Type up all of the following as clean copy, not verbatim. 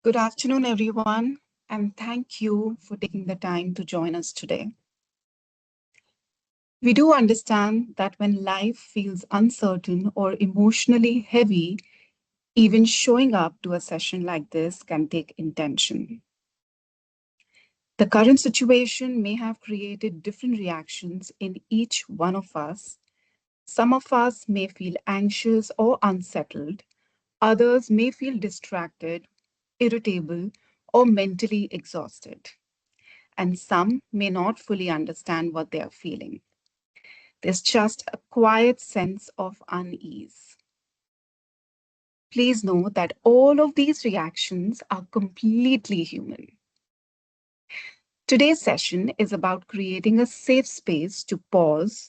Good afternoon, everyone, and thank you for taking the time to join us today. We do understand that when life feels uncertain or emotionally heavy, even showing up to a session like this can take intention. The current situation may have created different reactions in each one of us. Some of us may feel anxious or unsettled, others may feel distracted, irritable, or mentally exhausted. And some may not fully understand what they are feeling. There's just a quiet sense of unease. Please know that all of these reactions are completely human. Today's session is about creating a safe space to pause,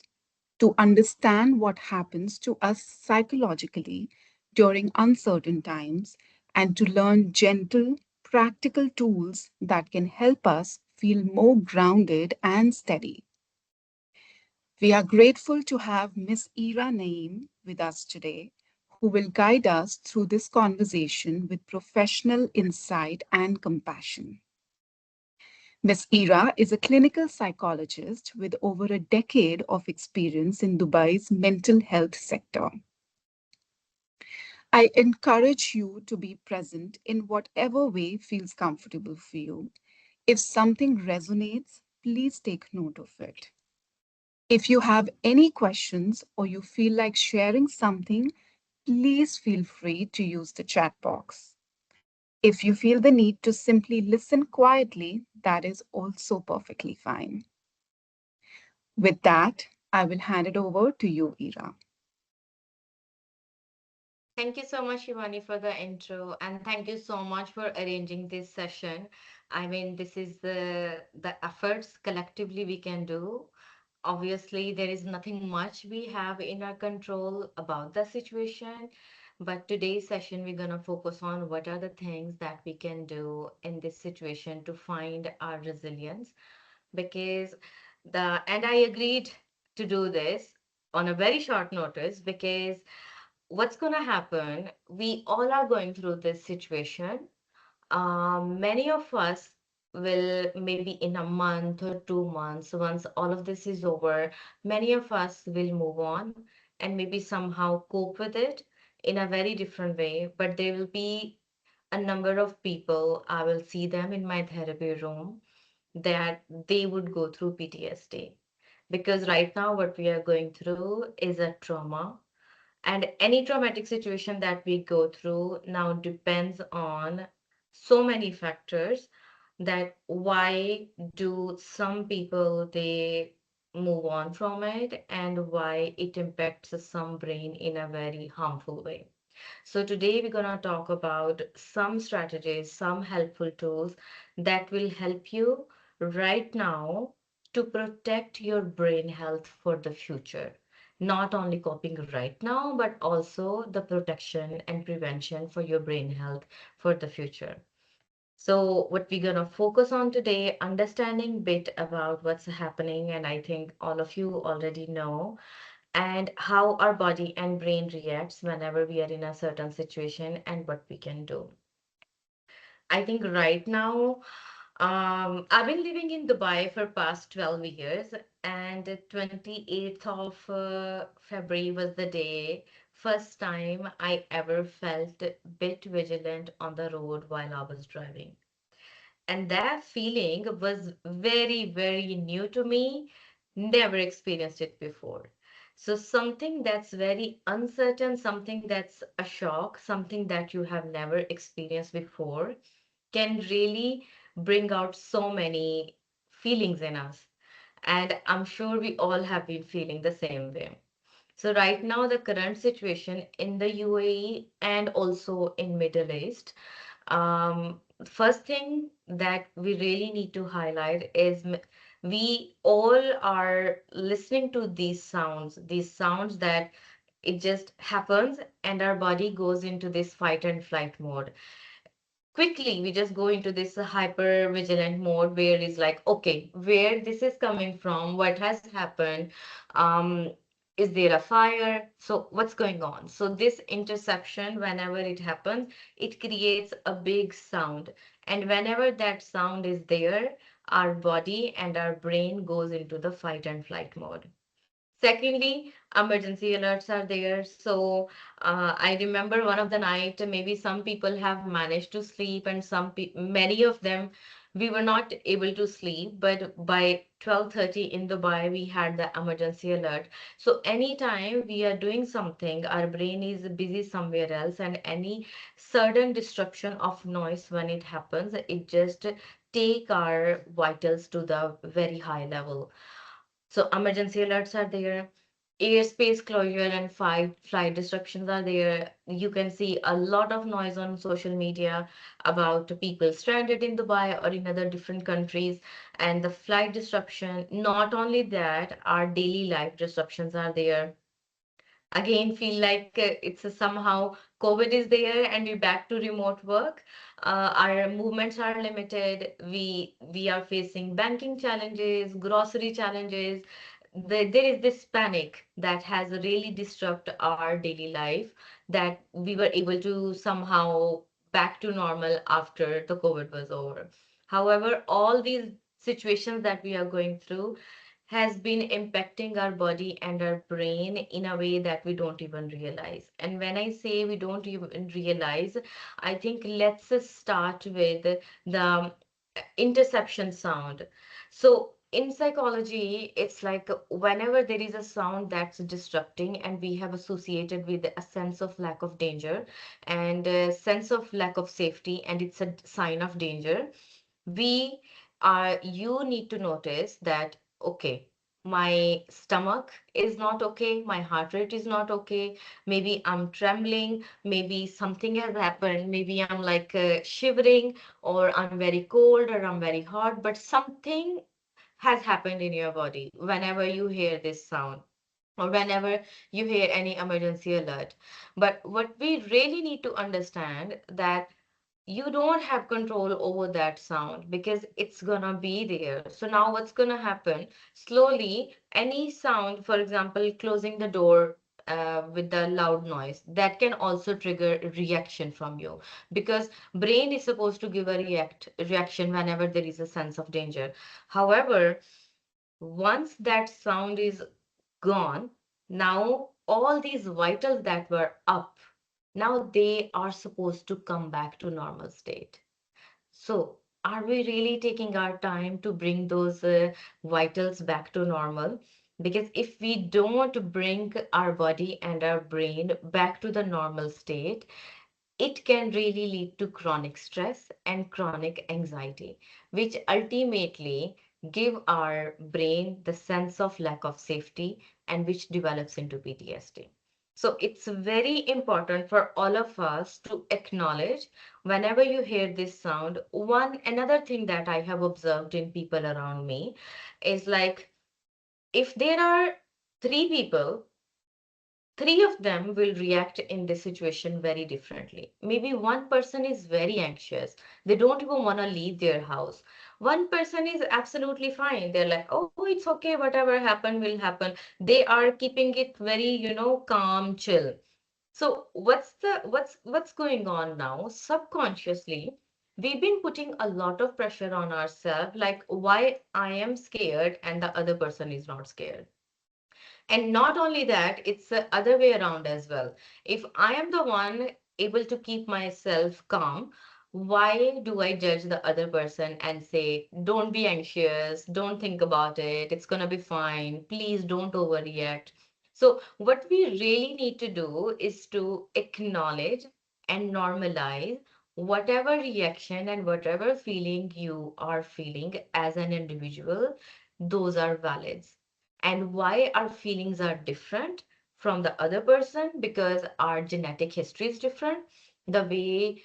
to understand what happens to us psychologically during uncertain times, and to learn gentle, practical tools that can help us feel more grounded and steady. We are grateful to have Miss Ira Naeem with us today, who will guide us through this conversation with professional insight and compassion. Miss Ira is a clinical psychologist with over a decade of experience in Dubai's mental health sector. I encourage you to be present in whatever way feels comfortable for you. If something resonates, please take note of it. If you have any questions or you feel like sharing something, please feel free to use the chat box. If you feel the need to simply listen quietly, that is also perfectly fine. With that, I will hand it over to you, Ira. Thank you so much, Shivani, for the intro, and thank you so much for arranging this session. I mean, this is the efforts collectively we can do. Obviously, there is nothing much we have in our control about the situation, but today's session we're gonna focus on what are the things that we can do in this situation to find our resilience. Because and I agreed to do this on a very short notice because what's going to happen, we all are going through this situation. Many of us will maybe in a month or 2 months, once all of this is over, many of us will move on and maybe somehow cope with it in a very different way. But there will be a number of people, I will see them in my therapy room, that they would go through PTSD. Because right now, what we are going through is a trauma, and any traumatic situation that we go through now depends on so many factors, that why do some people they move on from it and why it impacts some brain in a very harmful way. So today we're going to talk about some strategies, some helpful tools that will help you right now to protect your brain health for the future. Not only coping right now, but also the protection and prevention for your brain health for the future. So what we're going to focus on today, understanding bit about what's happening, and I think all of you already know, and how our body and brain reacts whenever we are in a certain situation and what we can do. I think right now, I've been living in Dubai for past 12 years, and the 28th of February was the day, first time I ever felt a bit vigilant on the road while I was driving. And that feeling was very, very new to me, never experienced it before. So, something that's very uncertain, something that's a shock, something that you have never experienced before, can really bring out so many feelings in us. And I'm sure we all have been feeling the same way. So right now, the current situation in the UAE and also in Middle East, first thing that we really need to highlight is we all are listening to these sounds that it just happens and our body goes into this fight and flight mode. Quickly, we just go into this hyper vigilant mode where it's like, okay, where this is coming from, what has happened, Is there a fire? So what's going on? So this interception, whenever it happens, it creates a big sound. And whenever that sound is there, our body and our brain goes into the fight and flight mode. Secondly, emergency alerts are there. So I remember one of the night, maybe some people have managed to sleep, and many of them, we were not able to sleep. But by 12:30 in Dubai, we had the emergency alert. So anytime we are doing something, our brain is busy somewhere else, and any sudden disruption of noise when it happens, it just take our vitals to the very high level. So emergency alerts are there, airspace closure and flight disruptions are there. You can see a lot of noise on social media about people stranded in Dubai or in other different countries, and the flight disruption. Not only that, our daily life disruptions are there. Again, feel like it's somehow COVID is there and we're back to remote work. Our movements are limited. We are facing banking challenges, grocery challenges. There is this panic that has really disrupted our daily life, that we were able to somehow back to normal after the COVID was over. However, all these situations that we are going through has been impacting our body and our brain in a way that we don't even realize. And when I say we don't even realize, I think let's start with the interception sound. So in psychology, it's like whenever there is a sound that's disrupting and we have associated with a sense of lack of danger and a sense of lack of safety, and it's a sign of danger, we are you need to notice that, okay, my stomach is not okay, my heart rate is not okay, maybe I'm trembling, maybe something has happened, maybe I'm like shivering, or I'm very cold, or I'm very hot, but something has happened in your body whenever you hear this sound or whenever you hear any emergency alert. But what we really need to understand that you don't have control over that sound because it's gonna be there. So now what's gonna happen? Slowly, any sound, for example, closing the door with the loud noise, that can also trigger a reaction from you, because brain is supposed to give a reaction whenever there is a sense of danger. However, once that sound is gone, now all these vitals that were up, now they are supposed to come back to normal state. So, are we really taking our time to bring those vitals back to normal? Because if we don't bring our body and our brain back to the normal state, it can really lead to chronic stress and chronic anxiety, which ultimately give our brain the sense of lack of safety and which develops into PTSD. So it's very important for all of us to acknowledge whenever you hear this sound. One another thing that I have observed in people around me is like, if there are three people, three of them will react in this situation very differently. Maybe one person is very anxious. They don't even want to leave their house. One person is absolutely fine. They're like, oh, it's okay. Whatever happened will happen. They are keeping it very, calm, chill. So what's going on now? Subconsciously, we've been putting a lot of pressure on ourselves, like why I am scared and the other person is not scared. And not only that, it's the other way around as well. If I am the one able to keep myself calm, why do I judge the other person and say, don't be anxious, don't think about it, it's gonna be fine, please don't overreact. So, what we really need to do is to acknowledge and normalize whatever reaction and whatever feeling you are feeling as an individual, those are valid. And why our feelings are different from the other person, because our genetic history is different, the way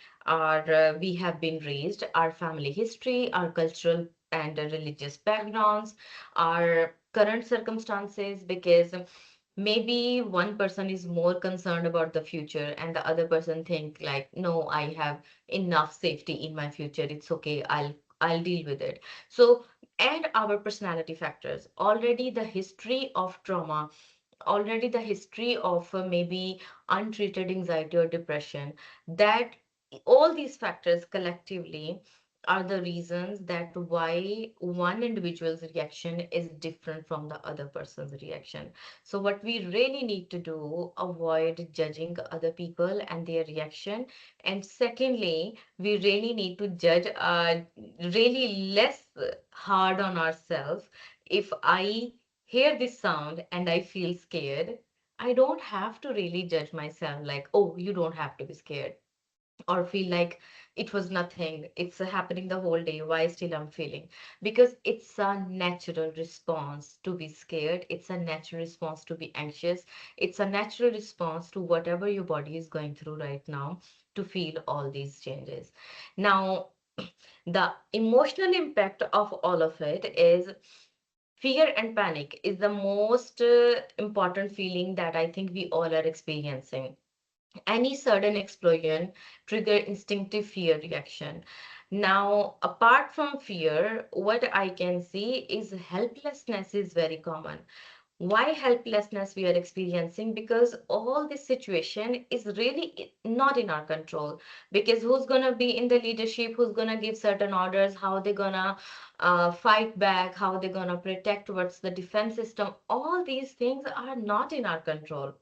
we have been raised, our family history, our cultural and religious backgrounds, our current circumstances, because maybe one person is more concerned about the future and the other person think like, no, I have enough safety in my future, it's okay, I'll deal with it. So, and our personality factors, already the history of trauma, already the history of maybe untreated anxiety or depression, that all these factors collectively are the reasons that why one individual's reaction is different from the other person's reaction. So what we really need to do, avoid judging other people and their reaction. And secondly, we really need to judge really less hard on ourselves. If I hear this sound and I feel scared, I don't have to really judge myself like, oh, you don't have to be scared, or feel like it was nothing. It's happening the whole day. Why still I'm feeling? Because it's a natural response to be scared. It's a natural response to be anxious. It's a natural response to whatever your body is going through right now to feel all these changes. Now, the emotional impact of all of it is fear and panic is the most important feeling that I think we all are experiencing. Any sudden explosion trigger instinctive fear reaction. Now, apart from fear, what I can see is helplessness is very common. Why helplessness we are experiencing? Because all this situation is really not in our control. Because who's gonna be in the leadership, who's gonna give certain orders, how they're gonna fight back, how they're gonna protect, what's the defense system, all these things are not in our control.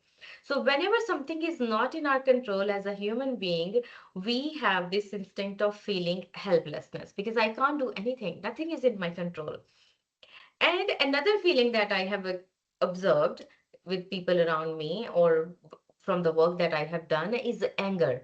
So whenever something is not in our control as a human being, we have this instinct of feeling helplessness because I can't do anything, nothing is in my control. And another feeling that I have observed with people around me or from the work that I have done is anger.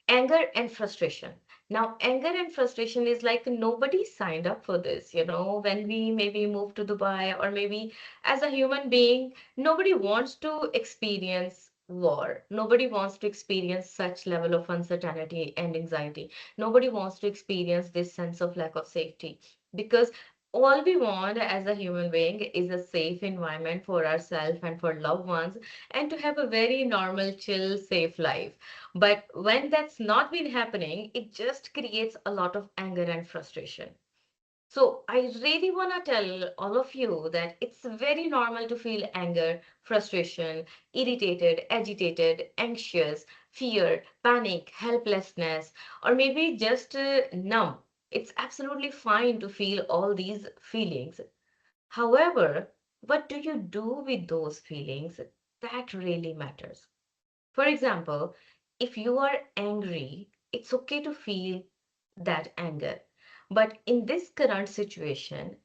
Anger and frustration. Now, anger and frustration is like nobody signed up for this. When we maybe move to Dubai, or maybe as a human being, nobody wants to experience war. Nobody wants to experience such level of uncertainty and anxiety. Nobody wants to experience this sense of lack of safety, because all we want as a human being is a safe environment for ourselves and for loved ones, and to have a very normal, chill, safe life. But when that's not been happening, it just creates a lot of anger and frustration. So I really want to tell all of you that it's very normal to feel anger, frustration, irritated, agitated, anxious, fear, panic, helplessness, or maybe just numb. It's absolutely fine to feel all these feelings. However, what do you do with those feelings? That really matters. For example, if you are angry, it's okay to feel that anger. But in this current situation,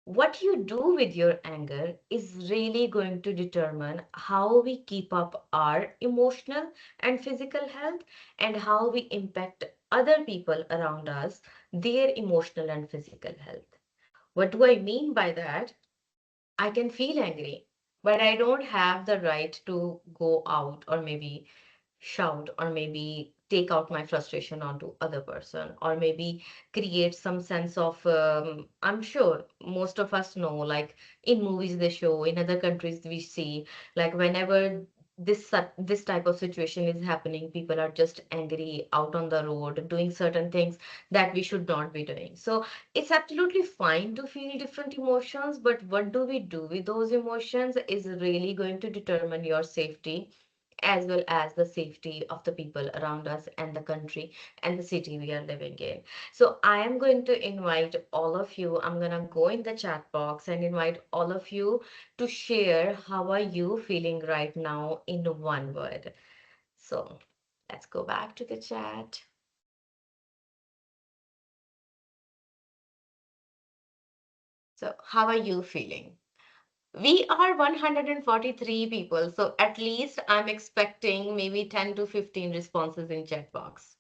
what you do with your anger is really going to determine how we keep up our emotional and physical health, and how we impact other people around us, their emotional and physical health. What do I mean by that? I can feel angry, but I don't have the right to go out or maybe shout, or maybe take out my frustration onto other person, or maybe create some sense of I'm sure most of us know, like in movies they show, in other countries we see, like whenever this type of situation is happening, people are just angry out on the road doing certain things that we should not be doing. So it's absolutely fine to feel different emotions, but what do we do with those emotions is really going to determine your safety, as well as the safety of the people around us and the country and the city we are living in. So I am going to invite all of you, I'm going to go in the chat box and invite all of you to share how are you feeling right now in one word. So let's go back to the chat. So how are you feeling? We are 143 people, so at least I'm expecting maybe 10 to 15 responses in chat box.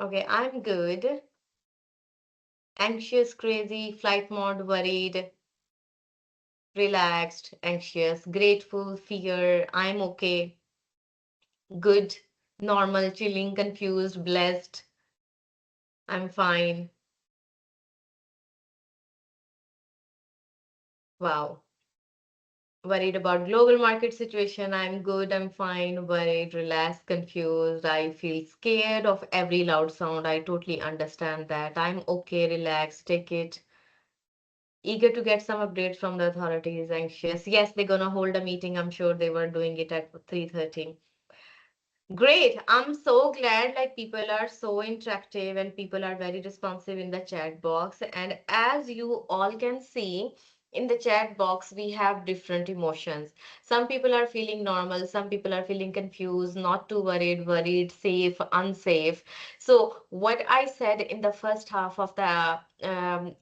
Okay, I'm good. Anxious, crazy, flight mode, worried, relaxed, anxious, grateful, fear, I'm okay, good, normal, chilling, confused, blessed, I'm fine. Wow. Worried about global market situation, I'm good, I'm fine, worried, relaxed, confused, I feel scared of every loud sound. I totally understand that. I'm okay, relaxed, take it. eager to get some updates from the authorities, anxious. Yes, they're gonna hold a meeting. I'm sure they were doing it at 3:30. Great. I'm so glad like people are so interactive and people are very responsive in the chat box. And as you all can see, in the chat box, we have different emotions. Some people are feeling normal, some people are feeling confused, not too worried, worried, safe, unsafe. So what I said in the first half of the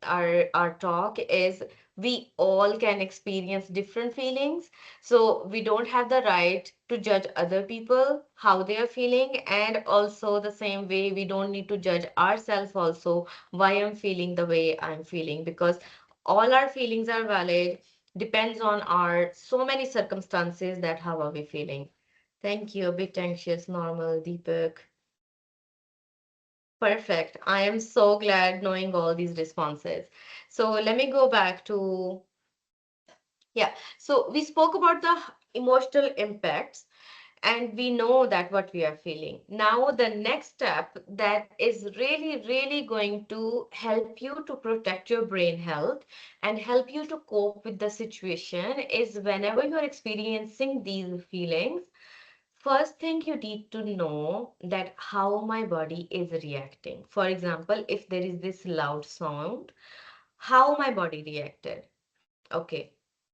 our talk is we all can experience different feelings, so we don't have the right to judge other people, how they are feeling, and also the same way we don't need to judge ourselves also why I'm feeling the way I'm feeling, because all our feelings are valid, depends on our so many circumstances that how are we feeling. Thank you. A bit anxious, normal, Deepak. Perfect. I am so glad knowing all these responses. So let me go back to, yeah. So we spoke about the emotional impacts and we know that what we are feeling. Now, the next step that is really, really going to help you to protect your brain health and help you to cope with the situation is whenever you're experiencing these feelings, first thing you need to know that how my body is reacting. For example, if there is this loud sound, how my body reacted. Okay,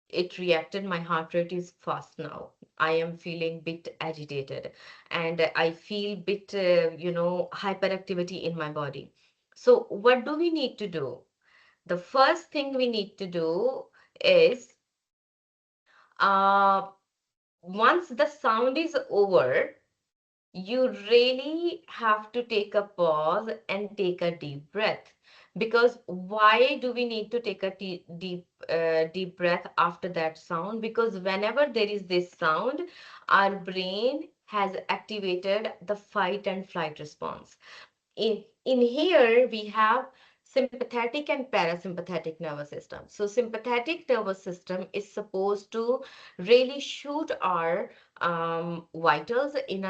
it reacted. My heart rate is fast now. I am feeling bit agitated and I feel bit, hyperactivity in my body. So what do we need to do? The first thing we need to do is uh, once the sound is over, you really have to take a pause and take a deep breath. Because why do we need to take a deep breath after that sound? Because whenever there is this sound, our brain has activated the fight and flight response. In here we have sympathetic and parasympathetic nervous system. So sympathetic nervous system is supposed to really shoot our vitals in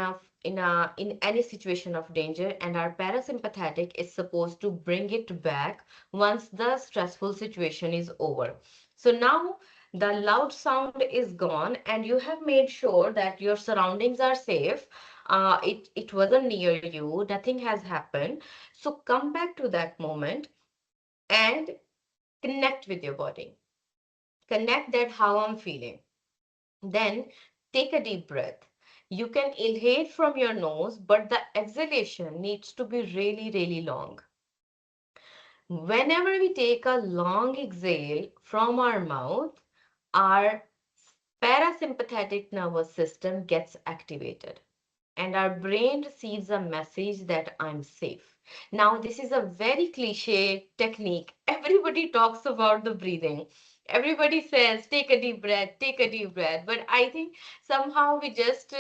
any situation of danger, and our parasympathetic is supposed to bring it back once the stressful situation is over. So now the loud sound is gone and you have made sure that your surroundings are safe. It wasn't near you, nothing has happened. So come back to that moment and connect with your body. Connect that how I'm feeling. Then take a deep breath. You can inhale from your nose, but the exhalation needs to be really, really long. Whenever we take a long exhale from our mouth, our parasympathetic nervous system gets activated and our brain receives a message that I'm safe. Now, this is a very cliche technique. Everybody talks about the breathing. Everybody says, take a deep breath, take a deep breath. But I think somehow we just,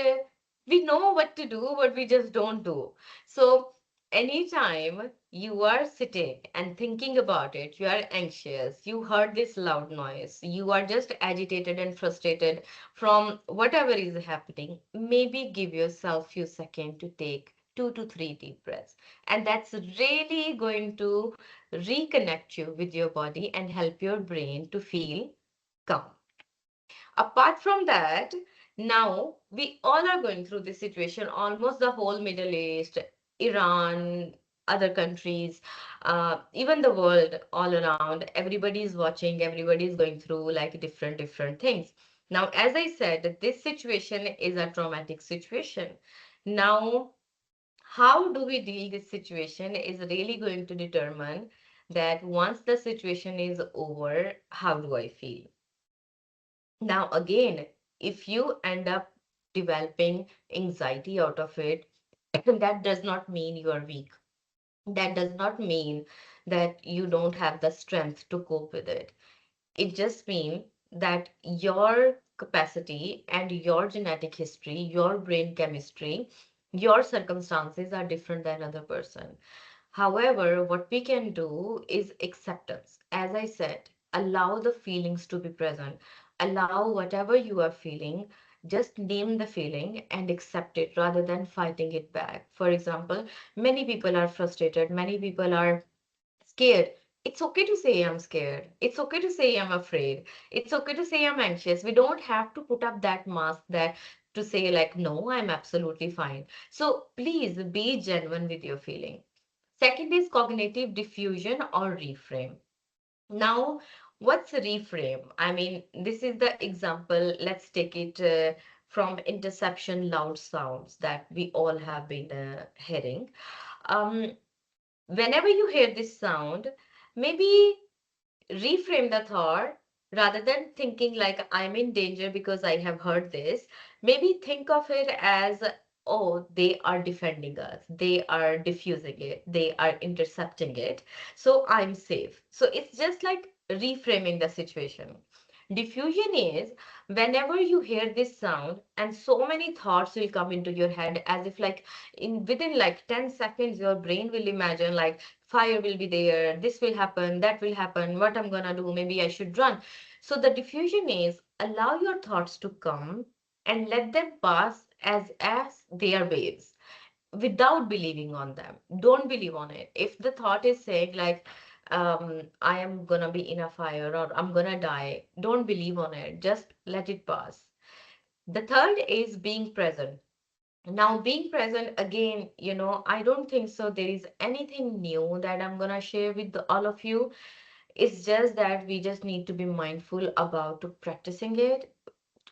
we know what to do, but we just don't do. So, anytime you are sitting and thinking about it, you are anxious, you heard this loud noise, you are just agitated and frustrated from whatever is happening, maybe give yourself few seconds to take 2 to 3 deep breaths. And that's really going to reconnect you with your body and help your brain to feel calm. Apart from that, now we all are going through this situation, almost the whole Middle East, Iran, other countries, even the world all around, everybody is watching, everybody is going through like different things. Now, as I said, this situation is a traumatic situation. Now, how do we deal this situation is really going to determine that once the situation is over, how do I feel? Now, again, if you end up developing anxiety out of it, that does not mean you are weak. That does not mean that you don't have the strength to cope with it. It just means that your capacity and your genetic history, your brain chemistry, your circumstances are different than other person. However, what we can do is acceptance. As I said, allow the feelings to be present. Allow whatever you are feeling, just name the feeling and accept it rather than fighting it back. For example, many people are frustrated, many people are scared. It's okay to say I'm scared. It's okay to say I'm afraid. It's okay to say I'm anxious. We don't have to put up that mask that to say like, no, I'm absolutely fine. So please be genuine with your feeling. Second is cognitive diffusion or reframe. Now, what's a reframe? I mean, this is the example. Let's take it from interception loud sounds that we all have been hearing. Um, Whenever you hear this sound, maybe reframe the thought rather than thinking like I'm in danger because I have heard this. Maybe think of it as, oh, they are defending us, they are diffusing it, they are intercepting it, so I'm safe. So it's just like reframing the situation. Diffusion is whenever you hear this sound and so many thoughts will come into your head as if like in within like 10 seconds your brain will imagine like fire will be there, this will happen, that will happen, what I'm gonna do, maybe I should run. So the diffusion is allow your thoughts to come and let them pass as they are waves without believing on them. Don't believe on it. If the thought is saying like I am gonna be in a fire or I'm gonna die, don't believe on it. Just let it pass. The third is being present. Now, being present again, I don't think so. There is anything new that I'm gonna share with all of you. It's just that we just need to be mindful about to practicing it,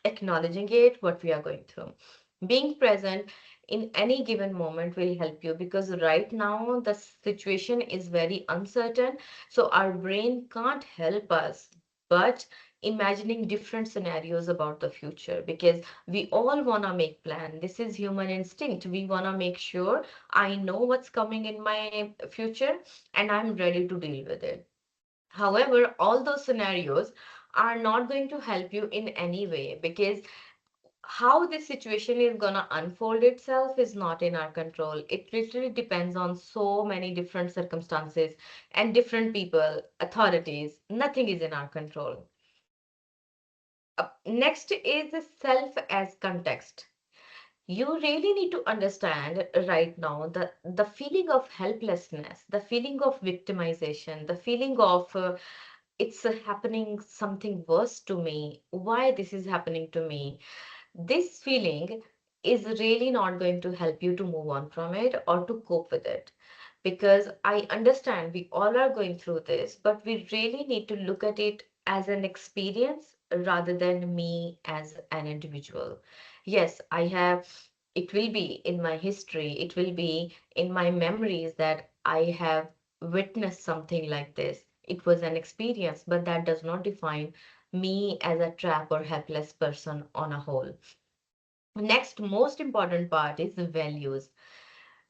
acknowledging it, what we are going through. Being present in any given moment will help you because right now the situation is very uncertain. So our brain can't help us, but imagining different scenarios about the future because we all want to make plan. This is human instinct. We want to make sure I know what's coming in my future and I'm ready to deal with it. However, all those scenarios are not going to help you in any way because how this situation is going to unfold itself is not in our control. It literally depends on so many different circumstances and different people, authorities. Nothing is in our control. Next is the self as context. You really need to understand right now the feeling of helplessness, the feeling of victimization, the feeling of it's happening something worse to me. Why this is happening to me? This feeling is really not going to help you to move on from it or to cope with it. Because I understand we all are going through this, but we really need to look at it as an experience rather than me as an individual. Yes, I have, it will be in my history, it will be in my memories that I have witnessed something like this. It was an experience, but that does not define me as a trapped or helpless person on a whole. Next, most important part is the values.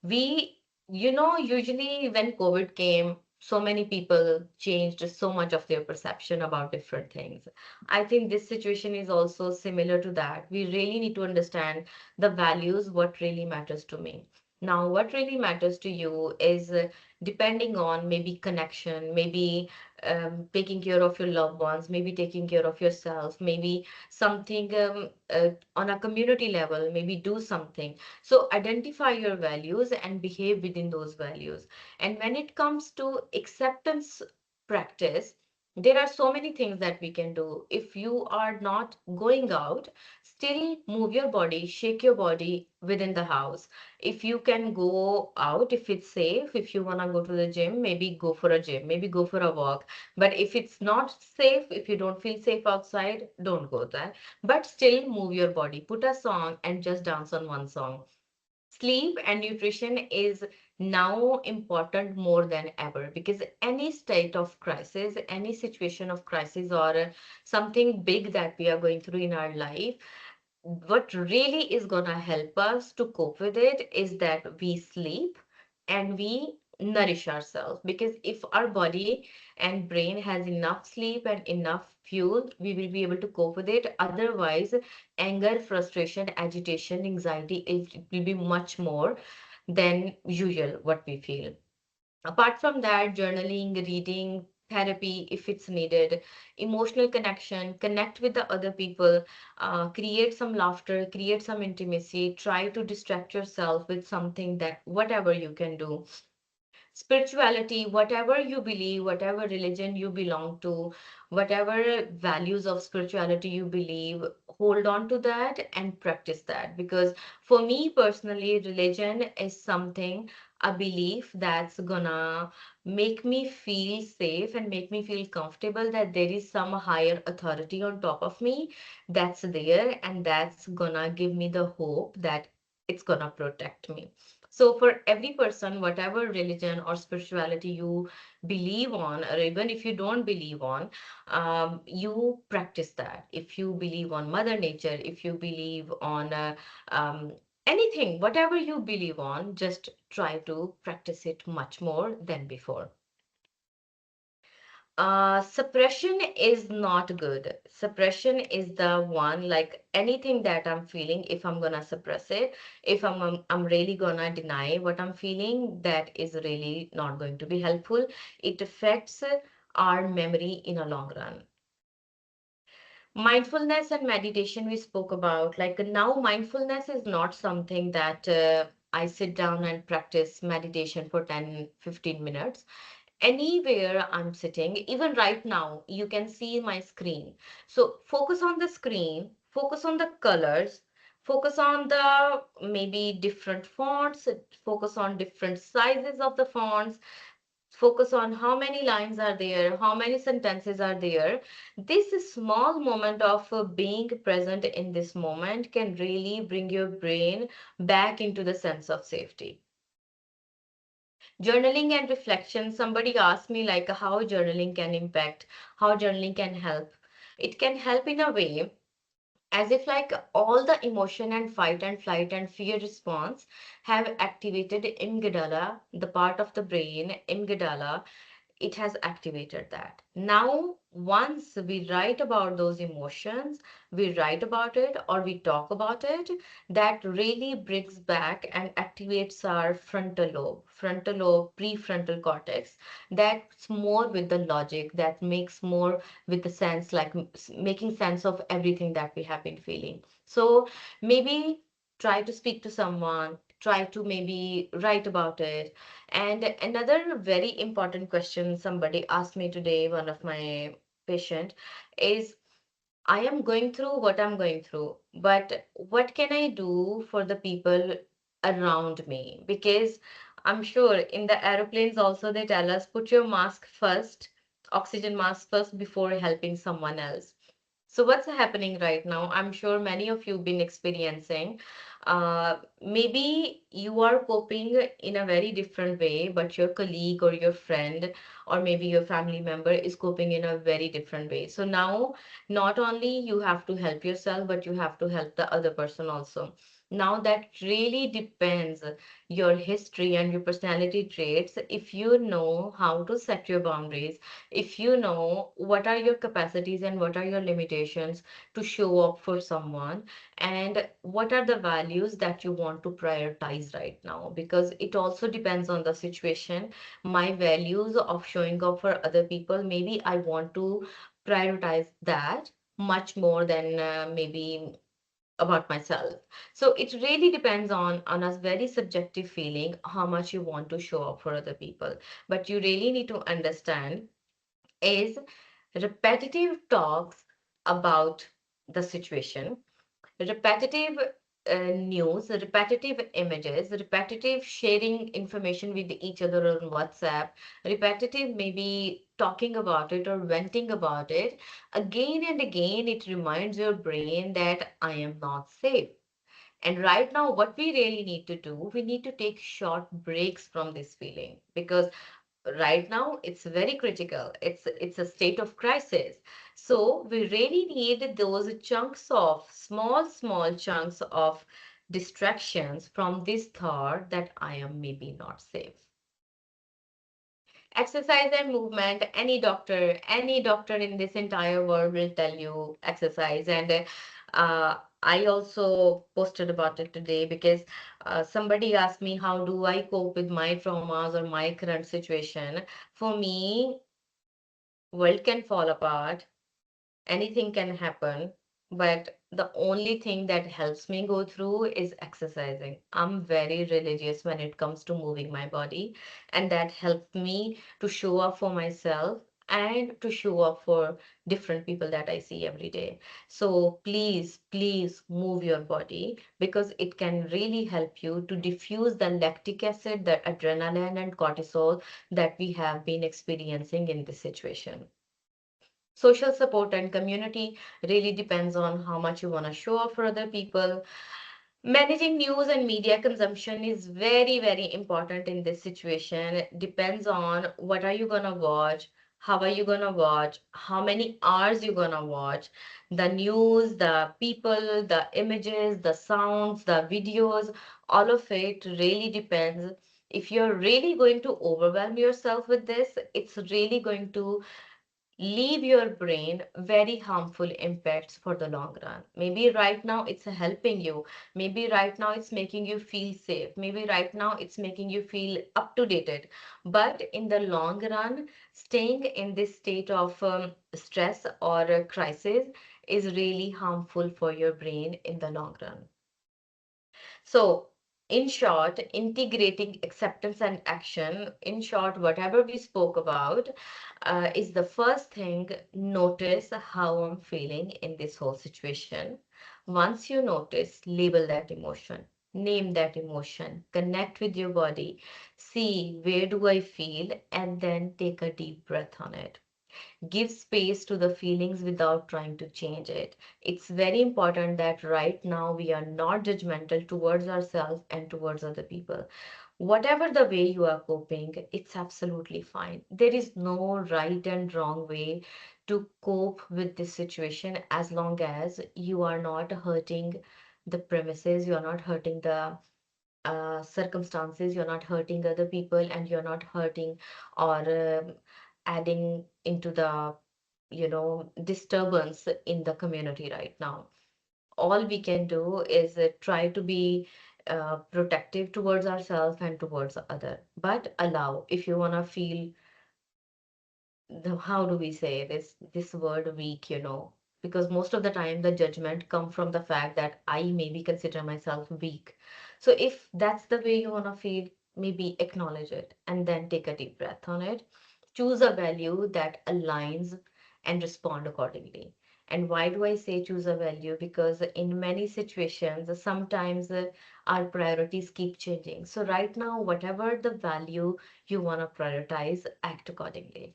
We, usually when COVID came, so many people changed so much of their perception about different things. I think this situation is also similar to that. We really need to understand the values, what really matters to me. Now, what really matters to you is depending on maybe connection, maybe taking care of your loved ones, maybe taking care of yourself, maybe something on a community level, maybe do something. So identify your values and behave within those values. And when it comes to acceptance practice, there are so many things that we can do. If you are not going out, still move your body, shake your body within the house. If you can go out, if it's safe, if you want to go to the gym, maybe go for a gym, maybe go for a walk. But if it's not safe, if you don't feel safe outside, don't go there. But still move your body. Put a song and just dance on one song. Sleep and nutrition is now important more than ever because any state of crisis, any situation of crisis, or something big that we are going through in our life, what really is going to help us to cope with it is that we sleep and we nourish ourselves. Because if our body and brain has enough sleep and enough fuel, we will be able to cope with it. Otherwise, anger, frustration, agitation, anxiety, it will be much more than usual what we feel. Apart from that, journaling, reading, therapy if it's needed, emotional connection, connect with the other people, create some laughter, create some intimacy, try to distract yourself with something that whatever you can do. Spirituality, whatever you believe, whatever religion you belong to, whatever values of spirituality you believe, hold on to that and practice that. Because for me personally, religion is something, a belief that's gonna make me feel safe and make me feel comfortable that there is some higher authority on top of me that's there, and that's gonna give me the hope that it's gonna protect me. So for every person, whatever religion or spirituality you believe on, or even if you don't believe on, you practice that. If you believe on Mother Nature, if you believe on um, anything, whatever you believe on, just try to practice it much more than before. Suppression is not good. Suppression is the one, like anything that I'm feeling, if I'm gonna suppress it, if I'm really gonna deny what I'm feeling, that is really not going to be helpful. It affects our memory in a long run. Mindfulness and meditation we spoke about. Like now, mindfulness is not something that I sit down and practice meditation for 10-15 minutes. Anywhere I'm sitting, even right now, you can see my screen. So focus on the screen, focus on the colors, focus on the maybe different fonts, focus on different sizes of the fonts, focus on how many lines are there, how many sentences are there. This small moment of being present in this moment can really bring your brain back into the sense of safety. Journaling and reflection, somebody asked me like how journaling can impact, how journaling can help. It can help in a way as if like all the emotion and fight and flight and fear response have activated amygdala, the part of the brain, amygdala, it has activated that. Now, once we write about those emotions, we write about it or we talk about it, that really brings back and activates our frontal lobe, prefrontal cortex. That's more with the logic, that makes more with the sense, like making sense of everything that we have been feeling. So maybe try to speak to someone, try to maybe write about it. And another very important question somebody asked me today, one of my patient, is I am going through what I'm going through, but what can I do for the people around me? Because I'm sure in the aeroplanes also they tell us put your mask first, oxygen mask first before helping someone else. So what's happening right now? I'm sure many of you've been experiencing. Maybe you are coping in a very different way, but your colleague or your friend or maybe your family member is coping in a very different way. So now not only you have to help yourself, but you have to help the other person also. Now that really depends your history and your personality traits. If you know how to set your boundaries, if you know what are your capacities and what are your limitations to show up for someone, and what are the values that you want to prioritize right now, because it also depends on the situation. My values of showing up for other people, maybe I want to prioritize that much more than maybe about myself. So it really depends on a very subjective feeling how much you want to show up for other people. But you really need to understand is repetitive talks about the situation, repetitive news, repetitive images, repetitive sharing information with each other on WhatsApp, repetitive maybe talking about it or venting about it. Again and again, it reminds your brain that I am not safe. And right now, what we really need to do, we need to take short breaks from this feeling, because right now it's very critical, it's a state of crisis. So we really need those chunks of small chunks of distractions from this thought that I am maybe not safe. Exercise and movement, any doctor in this entire world will tell you exercise. And I also posted about it today because somebody asked me how do I cope with my traumas or my current situation. For me, world can fall apart, anything can happen, but the only thing that helps me go through is exercising. I'm very religious when it comes to moving my body, and that helps me to show up for myself and to show up for different people that I see every day. So please, please move your body because it can really help you to diffuse the lactic acid, the adrenaline, and cortisol that we have been experiencing in this situation. Social support and community really depends on how much you want to show up for other people. Managing news and media consumption is very, very important in this situation. It depends on what are you gonna watch, how are you gonna watch, how many hours you gonna watch, the news, the people, the images, the sounds, the videos, all of it really depends. If you're really going to overwhelm yourself with this, it's really going to leave your brain very harmful impacts for the long run. Maybe right now it's helping you. Maybe right now it's making you feel safe. Maybe right now it's making you feel up to date. But in the long run, staying in this state of stress or crisis is really harmful for your brain in the long run. So, in short, integrating acceptance and action, in short, whatever we spoke about, is the first thing. Notice how I'm feeling in this whole situation. Once you notice, label that emotion, name that emotion, connect with your body, see where do I feel, and then take a deep breath on it. Give space to the feelings without trying to change it. It's very important that right now we are not judgmental towards ourselves and towards other people. Whatever the way you are coping, it's absolutely fine. There is no right and wrong way to cope with this situation as long as you are not hurting the premises, you are not hurting the circumstances, you're not hurting other people, and you're not hurting or adding into the disturbance in the community right now. All we can do is try to be protective towards ourselves and towards other, but allow if you want to feel how do we say this word weak, because most of the time the judgment come from the fact that I maybe consider myself weak. So if that's the way you want to feel, maybe acknowledge it and then take a deep breath on it. Choose a value that aligns and respond accordingly. And why do I say choose a value? Because in many situations sometimes our priorities keep changing. So right now, whatever the value you want to prioritize, act accordingly.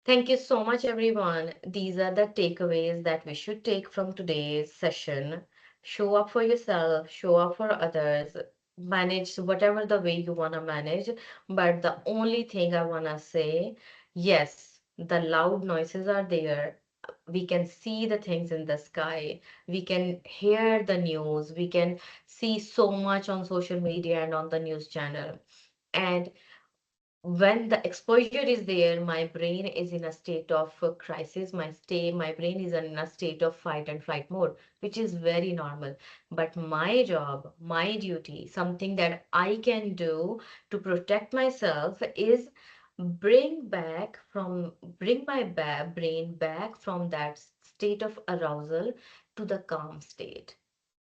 Thank you so much, everyone. These are the takeaways that we should take from today's session. Show up for yourself, show up for others, manage whatever the way you want to manage. But the only thing I want to say, yes, the loud noises are there. We can see the things in the sky. We can hear the news. We can see so much on social media and on the news channel. And when the exposure is there, my brain is in a state of crisis. My brain is in a state of fight and flight mode, which is very normal. But my job, my duty, something that I can do to protect myself is bring my brain back from that state of arousal to the calm state.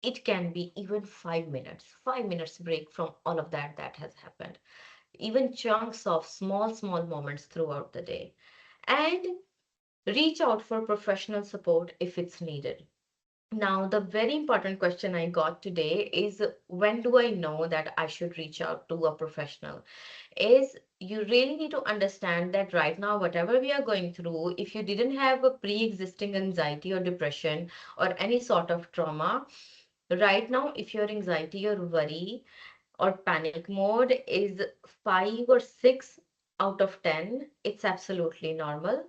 It can be even 5 minutes, 5 minutes break from all of that has happened, even chunks of small moments throughout the day. And reach out for professional support if it's needed. Now, the very important question I got today is, when do I know that I should reach out to a professional? Is you really need to understand that right now, whatever we are going through, if you didn't have a pre-existing anxiety or depression or any sort of trauma, right now, if your anxiety or worry or panic mode is 5 or 6 out of 10, it's absolutely normal.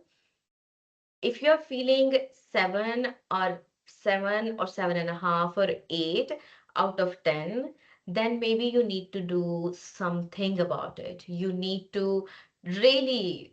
If you're feeling 7 or 7 and a half or 8 out of 10, then maybe you need to do something about it. You need to really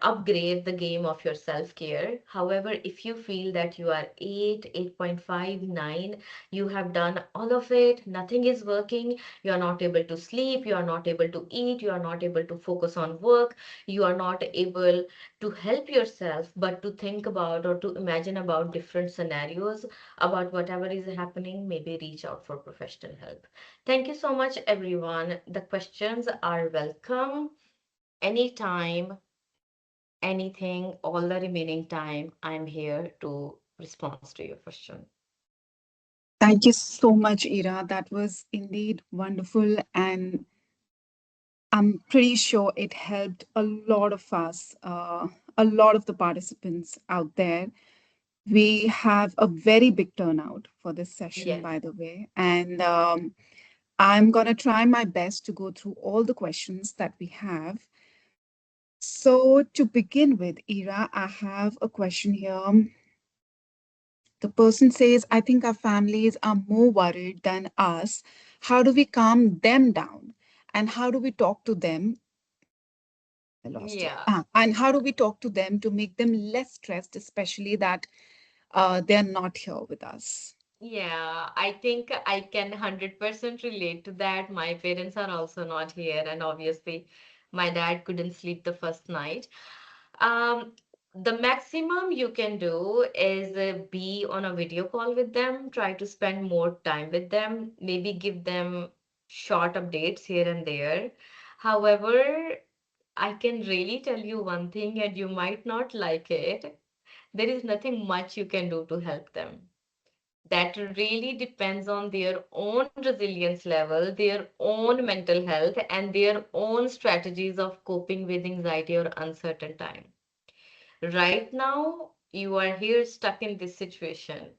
upgrade the game of your self-care. However, if you feel that you are 8, 8.5, 9, you have done all of it, nothing is working, you are not able to sleep, you are not able to eat, you are not able to focus on work, you are not able to help yourself, but to think about or to imagine about different scenarios about whatever is happening, maybe reach out for professional help. Thank you so much, everyone. The questions are welcome anytime, anything, all the remaining time, I'm here to respond to your question. Thank you so much, Ira. That was indeed wonderful. And I'm pretty sure it helped a lot of us, a lot of the participants out there. We have a very big turnout for this session, Yes. by the way. And I'm going to try my best to go through all the questions that we have. So, to begin with, Ira, I have a question here. The person says, I think our families are more worried than us. How do we calm them down? And how do we talk to them? I lost it. Yeah. And how do we talk to them to make them less stressed, especially that they're not here with us? Yeah, I think I can 100% relate to that. My parents are also not here, and obviously, my dad couldn't sleep the first night. Um, the maximum you can do is be on a video call with them, try to spend more time with them, maybe give them short updates here and there. However, I can really tell you one thing, and you might not like it. There is nothing much you can do to help them. That really depends on their own resilience level, their own mental health, and their own strategies of coping with anxiety or uncertain time. Right now, you are here stuck in this situation.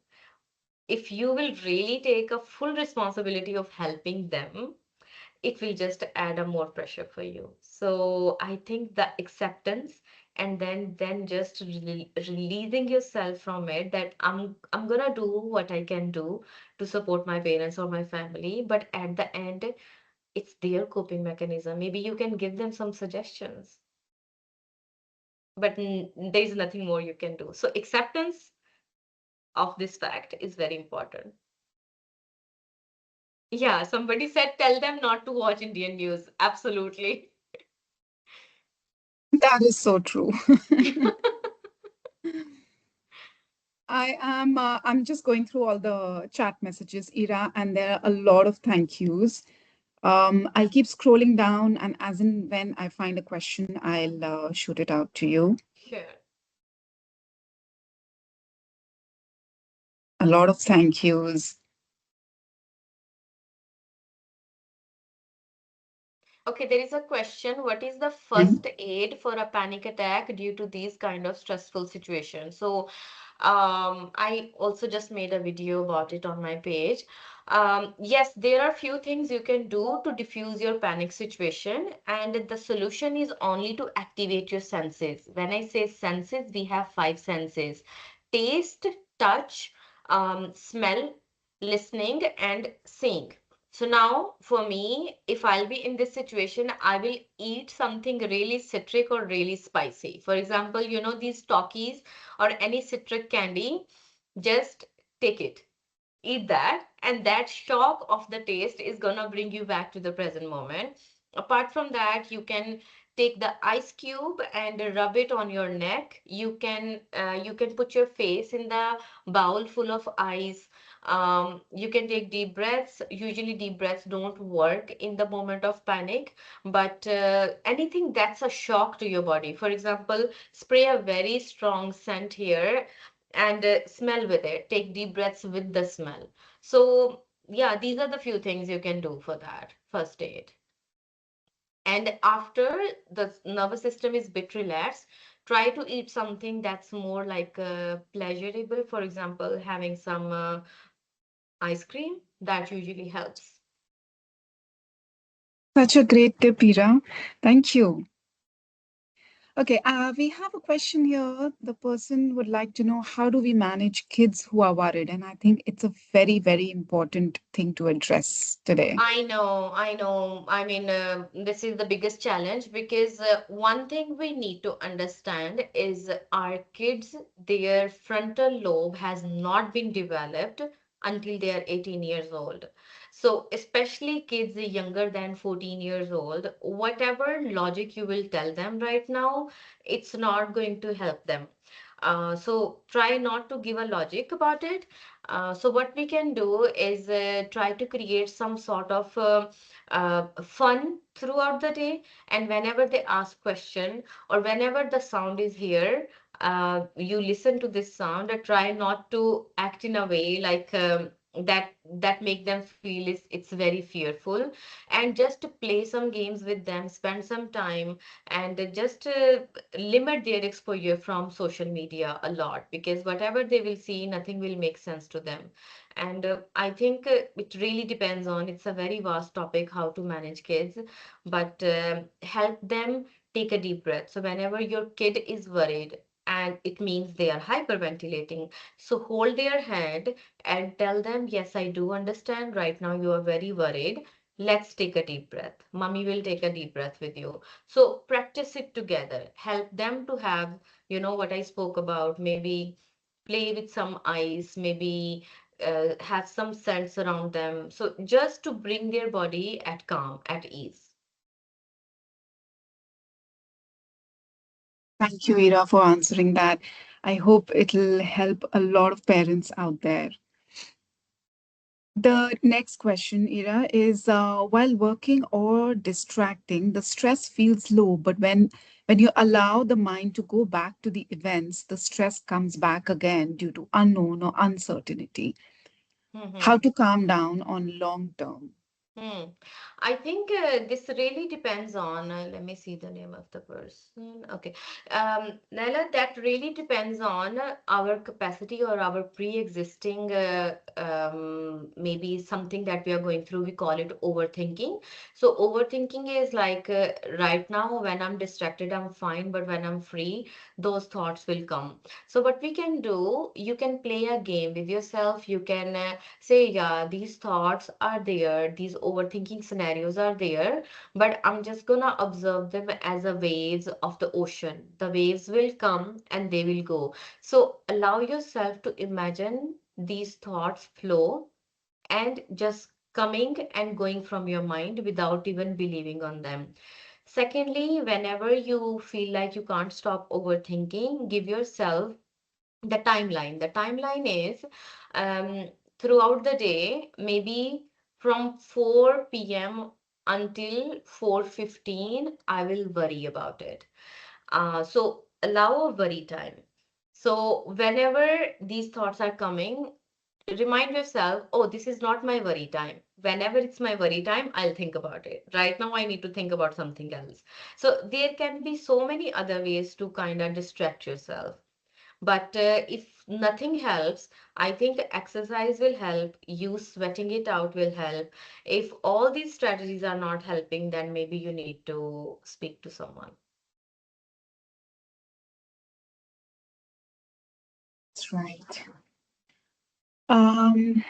If you will really take a full responsibility of helping them, it will just add a more pressure for you. So I think the acceptance and then just releasing yourself from it, that I'm gonna do what I can do to support my parents or my family, but at the end it's their coping mechanism. Maybe you can give them some suggestions, but there is nothing more you can do. So acceptance of this fact is very important. Yeah, somebody said tell them not to watch Indian news. Absolutely. That is so true. I'm just going through all the chat messages, Ira, and there are a lot of thank yous. I'll keep scrolling down, and as and when I find a question, I'll shoot it out to you. Sure. A lot of thank yous. Okay, there is a question. What is the Mhm. first aid for a panic attack due to these kind of stressful situations? So, I also just made a video about it on my page. Yes, there are few things you can do to diffuse your panic situation, and the solution is only to activate your senses. When I say senses, we have five senses: taste, touch, smell, listening, and seeing. So now, for me, if I'll be in this situation, I will eat something really citric or really spicy. For example, you know, these Talkies or any citric candy, just take it, eat that, and that shock of the taste is gonna bring you back to the present moment. Apart from that, you can take the ice cube and rub it on your neck. You can put your face in the bowl full of ice. You can take deep breaths. Usually deep breaths don't work in the moment of panic, but anything that's a shock to your body, for example, spray a very strong scent here and smell with it. Take deep breaths with the smell. So, yeah, these are the few things you can do for that first aid. And after the nervous system is bit relaxed, try to eat something that's more like pleasurable. For example, having some ice cream that usually helps. Such a great tip, Ira. Thank you. Okay, we have a question here. The person would like to know, how do we manage kids who are worried? And I think it's a very, very important thing to address today. I know, I know. I mean, this is the biggest challenge because one thing we need to understand is our kids, their frontal lobe has not been developed until they are 18 years old. So, especially kids younger than 14 years old, whatever logic you will tell them right now, it's not going to help them. So try not to give a logic about it. So what we can do is try to create some sort of fun throughout the day, and whenever they ask question or whenever the sound is here, you listen to this sound and try not to act in a way like that make them feel is it's very fearful, and just to play some games with them, spend some time, and just limit their exposure from social media a lot, because whatever they will see, nothing will make sense to them. And I think it really depends on, it's a very vast topic how to manage kids, but help them take a deep breath. So whenever your kid is worried and it means they are hyperventilating, so hold their hand and tell them, yes, I do understand right now you are very worried. Let's take a deep breath. Mommy will take a deep breath with you. So practice it together. Help them to have, what I spoke about. Maybe play with some ice, maybe have some scents around them. So just to bring their body at calm, at ease. Thank you, Ira, for answering that. I hope it'll help a lot of parents out there. The next question, Ira, is while working or distracting, the stress feels low, but when you allow the mind to go back to the events, the stress comes back again due to unknown or uncertainty. How to calm down on long term? Hmm. I think this really depends on, let me see the name of the person. Okay. Nella, that really depends on our capacity or our pre-existing, maybe something that we are going through. We call it overthinking. So overthinking is like right now when I'm distracted, I'm fine, but when I'm free, those thoughts will come. So what we can do, you can play a game with yourself. You can say, yeah, these thoughts are there, these overthinking scenarios are there, but I'm just gonna observe them as a waves of the ocean. The waves will come and they will go. So allow yourself to imagine these thoughts flow and just coming and going from your mind without even believing on them. Secondly, whenever you feel like you can't stop overthinking, give yourself the timeline. The timeline is throughout the day, maybe from 4 p.m. until 4:15, I will worry about it. So allow a worry time. So whenever these thoughts are coming, remind yourself, oh, this is not my worry time. Whenever it's my worry time, I'll think about it. Right now, I need to think about something else. So there can be so many other ways to kind of distract yourself. But if nothing helps, I think exercise will help. You sweating it out will help. If all these strategies are not helping, then maybe you need to speak to someone. That's right. Um,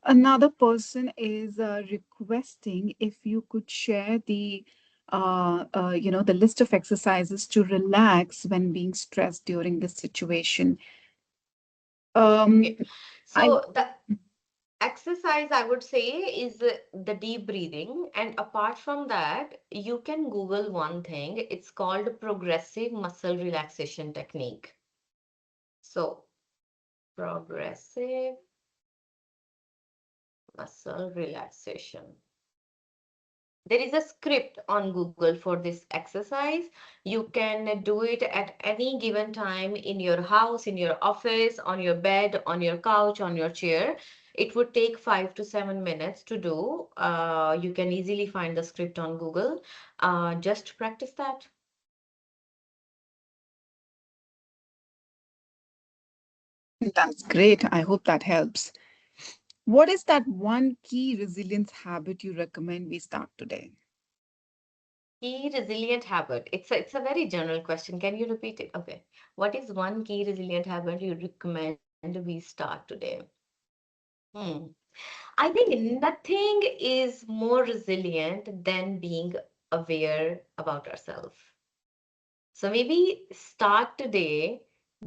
Another person is requesting if you could share the list of exercises to relax when being stressed during this situation. Um, Okay. I So the exercise I would say is the deep breathing. And apart from that, you can Google one thing. It's called progressive muscle relaxation technique. So progressive muscle relaxation. There is a script on Google for this exercise. You can do it at any given time in your house, in your office, on your bed, on your couch, on your chair. It would take 5 to 7 minutes to do. You can easily find the script on Google. Just practice that. That's great. I hope that helps. What is that one key resilience habit you recommend we start today? Key resilient habit. It's a very general question. Can you repeat it? Okay. What is one key resilient habit you recommend we start today? Hmm. I think nothing is more resilient than being aware about ourselves. So maybe start today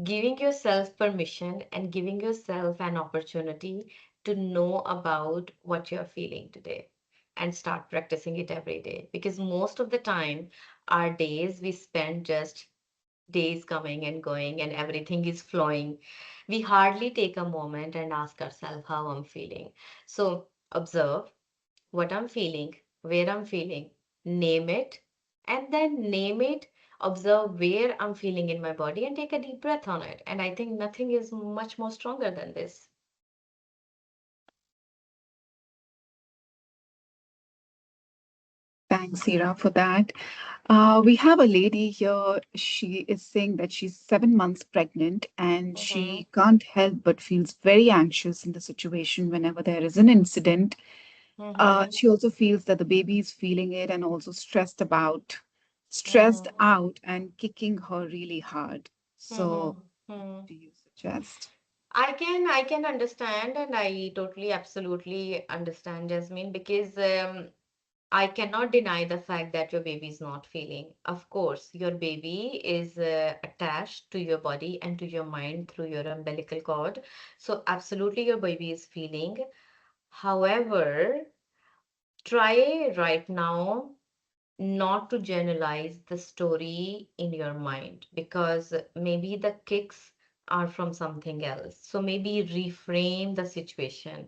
giving yourself permission and giving yourself an opportunity to know about what you're feeling today and start practicing it every day. Because most of the time, our days we spend just days coming and going and everything is flowing. We hardly take a moment and ask ourselves how I'm feeling. So observe what I'm feeling, where I'm feeling, name it, and then name it, observe where I'm feeling in my body, and take a deep breath on it. And I think nothing is much more stronger than this. Thanks, Ira, for that. We have a lady here. She is saying that she's 7 months pregnant and Mm-hmm, she can't help but feels very anxious in the situation whenever there is an incident. mm-hmm, She also feels that the baby is feeling it and also stressed mm-hmm, out and kicking her really hard. So, mm-hmm. what do you suggest? I can understand, and I totally absolutely understand, Jasmine, because I cannot deny the fact that your baby is not feeling. Of course, your baby is attached to your body and to your mind through your umbilical cord. So, absolutely, your baby is feeling. However, try right now not to generalize the story in your mind because maybe the kicks are from something else. So maybe reframe the situation.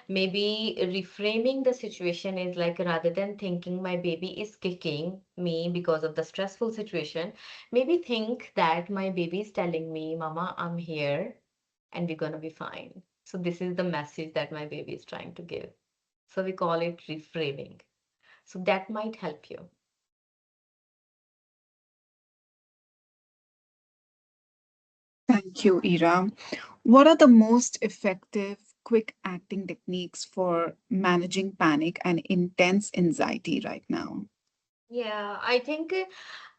Maybe reframing the situation is like rather than thinking my baby is kicking me because of the stressful situation, maybe think that my baby is telling me, Mama, I'm here and we're gonna be fine. So this is the message that my baby is trying to give. So we call it reframing. So that might help you. Thank you, Ira. What are the most effective, quick acting techniques for managing panic and intense anxiety right now? Yeah, I think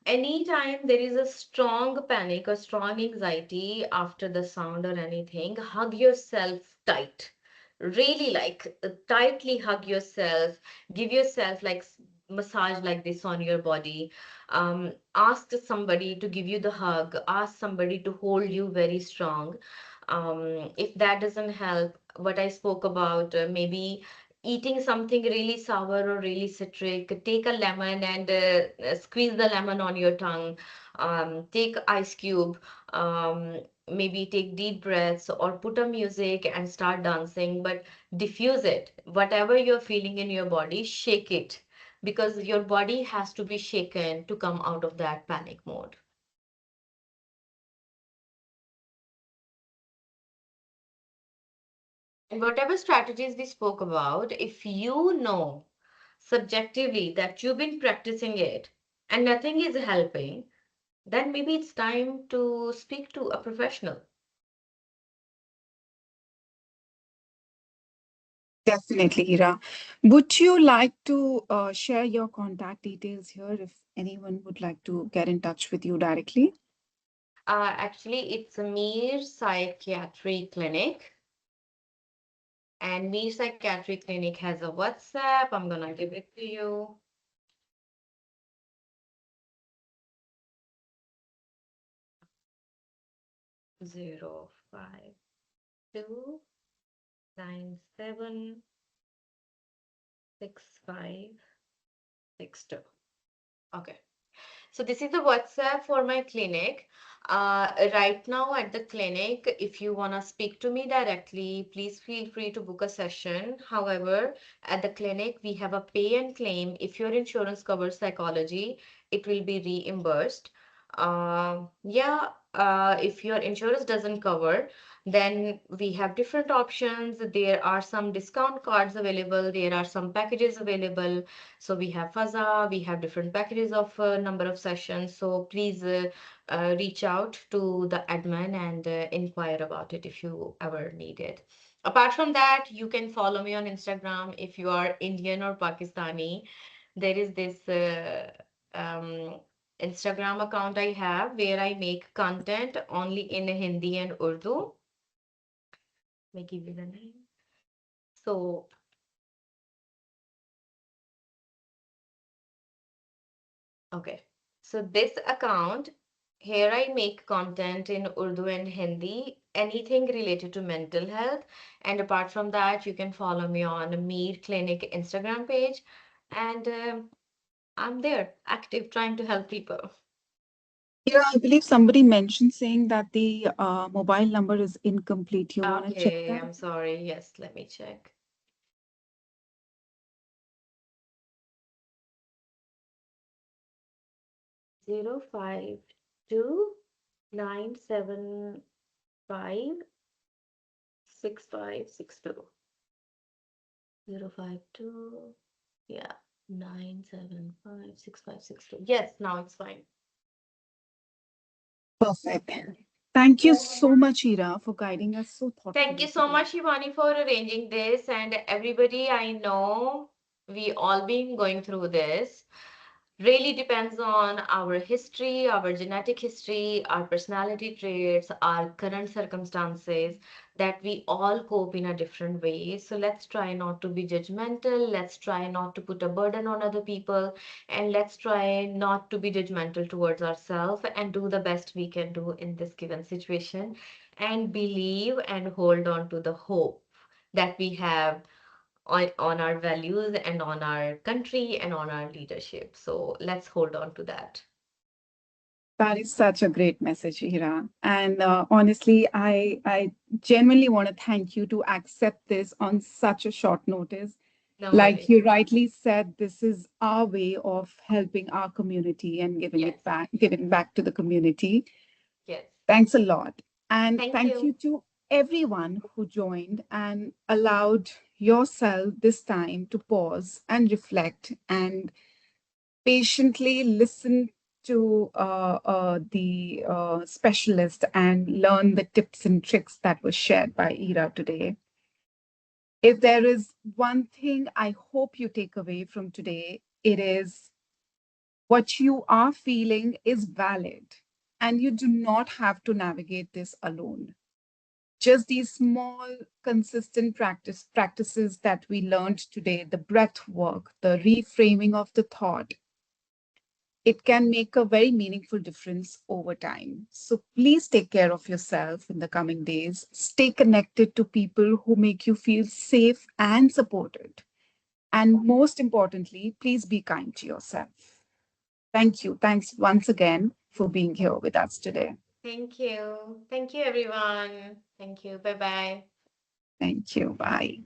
anytime there is a strong panic or strong anxiety after the sound or anything, hug yourself tight. Really like tightly hug yourself. Give yourself like massage like this on your body. Ask somebody to give you the hug. Ask somebody to hold you very strong. If that doesn't help, what I spoke about, maybe eating something really sour or really citric, take a lemon and squeeze the lemon on your tongue. Take ice cube, maybe take deep breaths or put a music and start dancing, but diffuse it. Whatever you're feeling in your body, shake it because your body has to be shaken to come out of that panic mode. And whatever strategies we spoke about, if you know subjectively that you've been practicing it and nothing is helping, then maybe it's time to speak to a professional. Definitely, Ira. Would you like to share your contact details here if anyone would like to get in touch with you directly? Actually, it's a Mir Psychiatry Clinic, and Mir Psychiatry Clinic has a WhatsApp. I'm gonna give it to you. 052976562. Okay. So this is the WhatsApp for my clinic. Right now at the clinic, if you want to speak to me directly, please feel free to book a session. However, at the clinic, we have a pay and claim. If your insurance covers psychology, it will be reimbursed. If your insurance doesn't cover, then we have different options. There are some discount cards available. There are some packages available. So we have Fuzza, we have different packages of number of sessions. So please reach out to the admin and inquire about it if you ever need it. Apart from that, you can follow me on Instagram if you are Indian or Pakistani. There is this. um, Instagram account I have where I make content only in Hindi and Urdu. May give you the name. So, okay. So this account, here I make content in Urdu and Hindi, anything related to mental health. And apart from that, you can follow me on Meer Clinic Instagram page. And I'm there, active, trying to help people. Yeah, I believe somebody mentioned saying that the mobile number is incomplete. You want to check Okay, that? I'm sorry. Yes, let me check. 052 975 6562. 052, yeah, 975 6562. Yes, now it's fine. Perfect. Thank you so much, Ira, for guiding us so Thank you thoughtfully so today. much, Shivani, for arranging this. And everybody, I know we all been going through this. Really depends on our history, our genetic history, our personality traits, our current circumstances, that we all cope in a different way. So let's try not to be judgmental. Let's try not to put a burden on other people. And let's try not to be judgmental towards ourselves and do the best we can do in this given situation and believe and hold on to the hope that we have on our values and on our country and on our leadership. So let's hold on to that. That is such a great message, Ira. And honestly, I genuinely want to thank you to accept this on such a short notice. No Like worries. you rightly said, this is our way of helping our community and Yes. giving back to the community. Yes. Thanks a lot. And Thank thank you you. to everyone who joined and allowed yourself this time to pause and reflect and patiently listen to the specialist and learn the tips and tricks that were shared by Ira today. If there is one thing I hope you take away from today, it is what you are feeling is valid and you do not have to navigate this alone. Just these small consistent practices that we learned today, the breath work, the reframing of the thought, it can make a very meaningful difference over time. So please take care of yourself in the coming days. Stay connected to people who make you feel safe and supported. And most importantly, please be kind to yourself. Thank you. Thanks once again for being here with us today. Thank you. Thank you, everyone. Thank you. Bye bye. Thank you. Bye.